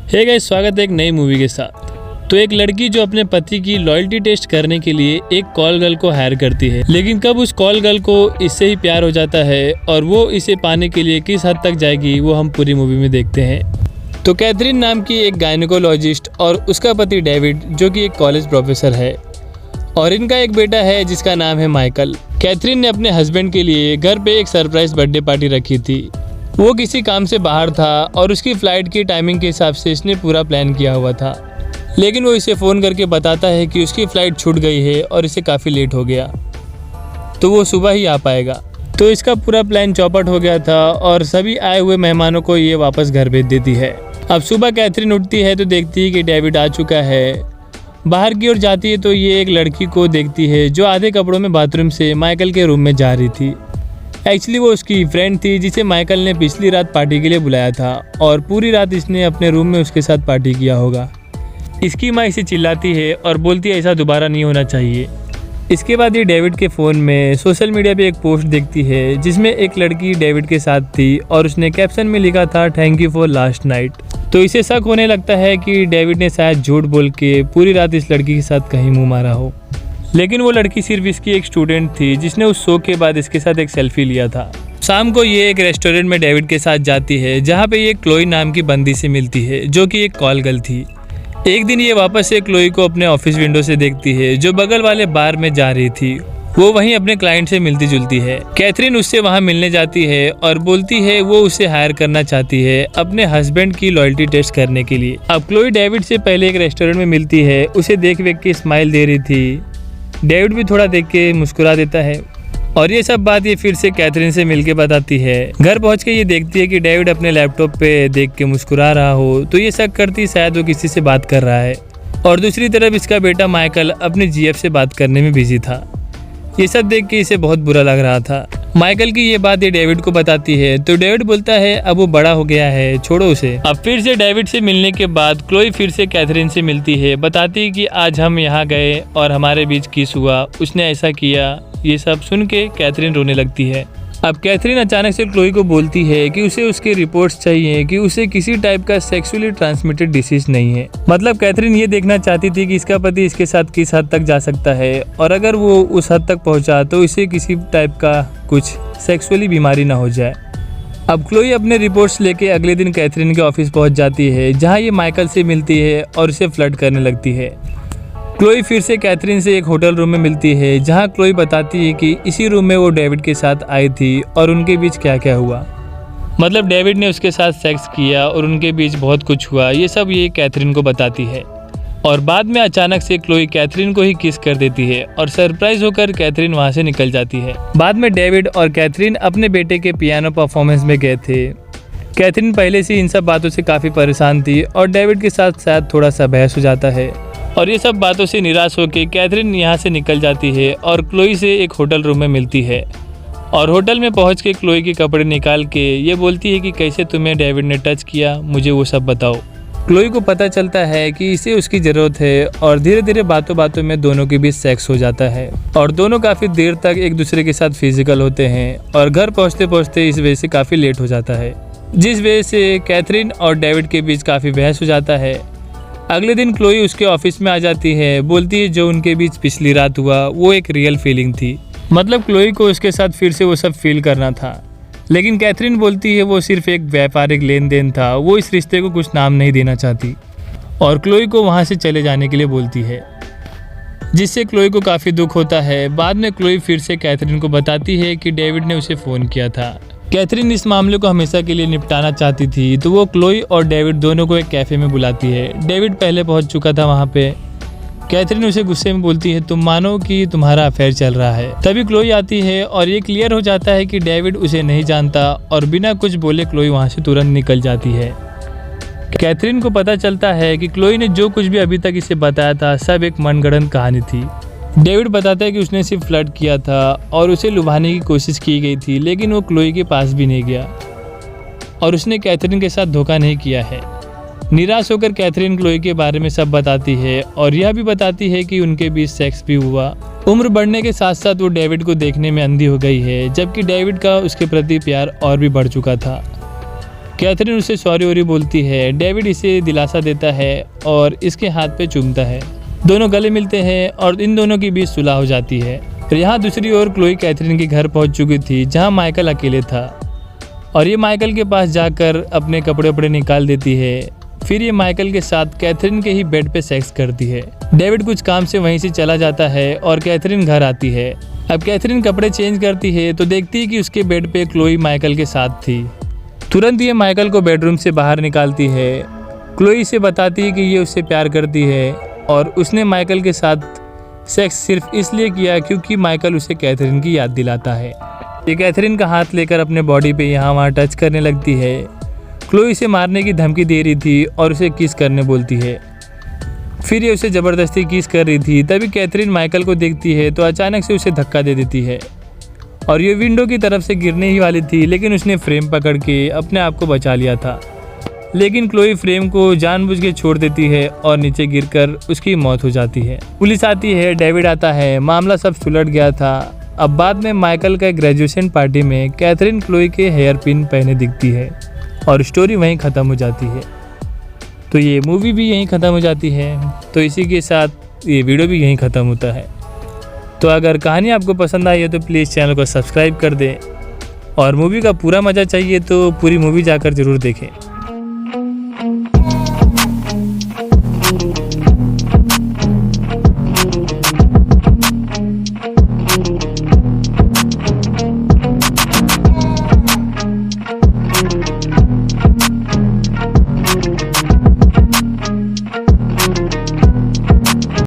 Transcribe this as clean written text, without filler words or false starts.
Hey guys, स्वागत है एक नई मूवी के साथ। तो एक लड़की जो अपने पति की लॉयल्टी टेस्ट करने के लिए एक कॉल गर्ल को हायर करती है, लेकिन कब उस कॉल गर्ल को इससे ही प्यार हो जाता है और वो इसे पाने के लिए किस हद तक जाएगी, वो हम पूरी मूवी में देखते हैं। तो कैथरीन नाम की एक गायनेकोलॉजिस्ट और उसका पति डेविड जो कि एक कॉलेज प्रोफेसर है, और इनका एक बेटा है जिसका नाम है माइकल। कैथरीन ने अपने हस्बैंड के लिए घर पे एक सरप्राइज बर्थडे पार्टी रखी थी। वो किसी काम से बाहर था और उसकी फ़्लाइट की टाइमिंग के हिसाब से इसने पूरा प्लान किया हुआ था, लेकिन वो इसे फ़ोन करके बताता है कि उसकी फ़्लाइट छूट गई है और इसे काफ़ी लेट हो गया, तो वो सुबह ही आ पाएगा। तो इसका पूरा प्लान चौपट हो गया था और सभी आए हुए मेहमानों को ये वापस घर भेज देती है। अब सुबह कैथरीन उठती है तो देखती है कि डेविड आ चुका है। बाहर की ओर जाती है तो ये एक लड़की को देखती है जो आधे कपड़ों में बाथरूम से माइकल के रूम में जा रही थी। एक्चुअली वो उसकी फ्रेंड थी जिसे माइकल ने पिछली रात पार्टी के लिए बुलाया था और पूरी रात इसने अपने रूम में उसके साथ पार्टी किया होगा। इसकी माँ इसे चिल्लाती है और बोलती है ऐसा दोबारा नहीं होना चाहिए। इसके बाद ये डेविड के फ़ोन में सोशल मीडिया पे एक पोस्ट देखती है जिसमें एक लड़की डेविड के साथ थी और उसने कैप्शन में लिखा था thank you for last night. तो इसे शक होने लगता है कि डेविड ने शायद झूठ बोल के पूरी रात इस लड़की के साथ कहीं मुँह मारा हो, लेकिन वो लड़की सिर्फ इसकी एक स्टूडेंट थी जिसने उस शो के बाद इसके साथ एक सेल्फी लिया था। शाम को ये एक रेस्टोरेंट में डेविड के साथ जाती है जहाँ पे ये क्लोई नाम की बंदी से मिलती है जो कि एक कॉल गर्ल थी। एक दिन ये वापस से क्लोई को अपने ऑफिस विंडो से देखती है जो बगल वाले बार में जा रही थी। वो वहीं अपने क्लाइंट से मिलती जुलती है। कैथरीन उससे वहाँ मिलने जाती है और बोलती है वो उसे हायर करना चाहती है अपने हस्बैंड की लॉयल्टी टेस्ट करने के लिए। अब क्लोई डेविड से पहले एक रेस्टोरेंट में मिलती है, उसे देख के स्माइल दे रही थी। डेविड भी थोड़ा देख के मुस्कुरा देता है और ये सब बात ये फिर से कैथरीन से मिलके बताती है। घर पहुंच के ये देखती है कि डेविड अपने लैपटॉप पे देख के मुस्कुरा रहा हो तो ये शक करती शायद वो किसी से बात कर रहा है, और दूसरी तरफ इसका बेटा माइकल अपने जीएफ से बात करने में बिजी था। ये सब देख के इसे बहुत बुरा लग रहा था। माइकल की ये बात ये डेविड को बताती है तो डेविड बोलता है अब वो बड़ा हो गया है, छोड़ो उसे। अब फिर से डेविड से मिलने के बाद क्लोई फिर से कैथरीन से मिलती है, बताती है कि आज हम यहाँ गए और हमारे बीच किस हुआ, उसने ऐसा किया। ये सब सुन के कैथरीन रोने लगती है। अब कैथरीन अचानक से क्लोई को बोलती है कि उसे उसके रिपोर्ट्स चाहिए कि उसे किसी टाइप का सेक्सुअली ट्रांसमिटेड डिसीज नहीं है। मतलब कैथरीन ये देखना चाहती थी कि इसका पति इसके साथ किस हद तक जा सकता है, और अगर वो उस हद तक पहुंचा तो इसे किसी टाइप का कुछ सेक्सुअली बीमारी ना हो जाए। अब क्लोई अपने रिपोर्ट्स लेके अगले दिन कैथरीन के ऑफिस पहुंच जाती है जहाँ ये माइकल से मिलती है और उसे फ्लर्ट करने लगती है। क्लोई फिर से कैथरीन से एक होटल रूम में मिलती है जहां क्लोई बताती है कि इसी रूम में वो डेविड के साथ आई थी और उनके बीच क्या क्या हुआ। मतलब डेविड ने उसके साथ सेक्स किया और उनके बीच बहुत कुछ हुआ, ये सब ये कैथरीन को बताती है। और बाद में अचानक से क्लोई कैथरीन को ही किस कर देती है और सरप्राइज होकर कैथरीन वहां से निकल जाती है। बाद में डेविड और कैथरीन अपने बेटे के पियानो परफॉर्मेंस में गए थे। कैथरीन पहले से इन सब बातों से काफ़ी परेशान थी और डेविड के साथ शायद थोड़ा सा बहस हो जाता है, और ये सब बातों से निराश होकर कैथरीन यहाँ से निकल जाती है और क्लोई से एक होटल रूम में मिलती है। और होटल में पहुँच के क्लोई के कपड़े निकाल के ये बोलती है कि कैसे तुम्हें डेविड ने टच किया, मुझे वो सब बताओ। क्लोई को पता चलता है कि इसे उसकी ज़रूरत है और धीरे धीरे बातों बातों में दोनों के बीच सेक्स हो जाता है और दोनों काफ़ी देर तक एक दूसरे के साथ फिजिकल होते हैं। और घर पहुँचते पहुँचते इस वजह से काफ़ी लेट हो जाता है, जिस वजह से कैथरीन और डेविड के बीच काफ़ी बहस हो जाता है। अगले दिन क्लोई उसके ऑफिस में आ जाती है, बोलती है जो उनके बीच पिछली रात हुआ वो एक रियल फीलिंग थी। मतलब क्लोई को उसके साथ फिर से वो सब फील करना था, लेकिन कैथरीन बोलती है वो सिर्फ एक व्यापारिक लेन देन था, वो इस रिश्ते को कुछ नाम नहीं देना चाहती और क्लोई को वहाँ से चले जाने के लिए बोलती है, जिससे क्लोई को काफ़ी दुख होता है। बाद में क्लोई फिर से कैथरीन को बताती है कि डेविड ने उसे फ़ोन किया था। कैथरीन इस मामले को हमेशा के लिए निपटाना चाहती थी तो वो क्लोई और डेविड दोनों को एक कैफ़े में बुलाती है। डेविड पहले पहुंच चुका था वहां पे। कैथरीन उसे गुस्से में बोलती है तुम मानो कि तुम्हारा अफेयर चल रहा है। तभी क्लोई आती है और ये क्लियर हो जाता है कि डेविड उसे नहीं जानता, और बिना कुछ बोले क्लोई वहाँ से तुरंत निकल जाती है। कैथरीन को पता चलता है कि क्लोई ने जो कुछ भी अभी तक इसे बताया था सब एक मनगढ़ंत कहानी थी। डेविड बताता है कि उसने सिर्फ फ्लर्ट किया था और उसे लुभाने की कोशिश की गई थी, लेकिन वो क्लोई के पास भी नहीं गया और उसने कैथरीन के साथ धोखा नहीं किया है। निराश होकर कैथरीन क्लोई के बारे में सब बताती है और यह भी बताती है कि उनके बीच सेक्स भी हुआ। उम्र बढ़ने के साथ साथ वो डेविड को देखने में अंधी हो गई है, जबकि डेविड का उसके प्रति प्यार और भी बढ़ चुका था। कैथरीन उसे सॉरी वॉरी बोलती है। डेविड इसे दिलासा देता है और इसके हाथ पे चूमता है। दोनों गले मिलते हैं और इन दोनों के बीच सुलह हो जाती है। फिर यहाँ दूसरी ओर क्लोई कैथरीन के घर पहुँच चुकी थी, जहाँ माइकल अकेले था और ये माइकल के पास जाकर अपने कपड़े वपड़े निकाल देती है। फिर ये माइकल के साथ कैथरीन के ही बेड पे सेक्स करती है। डेविड कुछ काम से वहीं से चला जाता है और कैथरीन घर आती है। अब कैथरीन कपड़े चेंज करती है तो देखती है कि उसके बेड पे क्लोई माइकल के साथ थी। तुरंत ये माइकल को बेडरूम से बाहर निकालती है। क्लोई से बताती है कि ये उससे प्यार करती है और उसने माइकल के साथ सेक्स सिर्फ इसलिए किया क्योंकि माइकल उसे कैथरीन की याद दिलाता है। ये कैथरीन का हाथ लेकर अपने बॉडी पे यहाँ वहाँ टच करने लगती है। क्लोई इसे मारने की धमकी दे रही थी और उसे किस करने बोलती है। फिर ये उसे ज़बरदस्ती किस कर रही थी। तभी कैथरीन माइकल को देखती है तो अचानक से उसे धक्का दे देती है और ये विंडो की तरफ से गिरने ही वाली थी, लेकिन उसने फ्रेम पकड़ के अपने आप को बचा लिया था। लेकिन क्लोई फ्रेम को जानबूझ के छोड़ देती है और नीचे गिरकर उसकी मौत हो जाती है। पुलिस आती है, डेविड आता है, मामला सब सुलझ गया था। अब बाद में माइकल का ग्रेजुएशन पार्टी में कैथरीन क्लोई के हेयर पिन पहने दिखती है और स्टोरी वहीं ख़त्म हो जाती है। तो ये मूवी भी यहीं ख़त्म हो जाती है। तो इसी के साथ ये वीडियो भी यहीं ख़त्म होता है। तो अगर कहानी आपको पसंद आई है तो प्लीज़ चैनल को सब्सक्राइब कर दें और मूवी का पूरा मज़ा चाहिए तो पूरी मूवी जाकर ज़रूर देखें।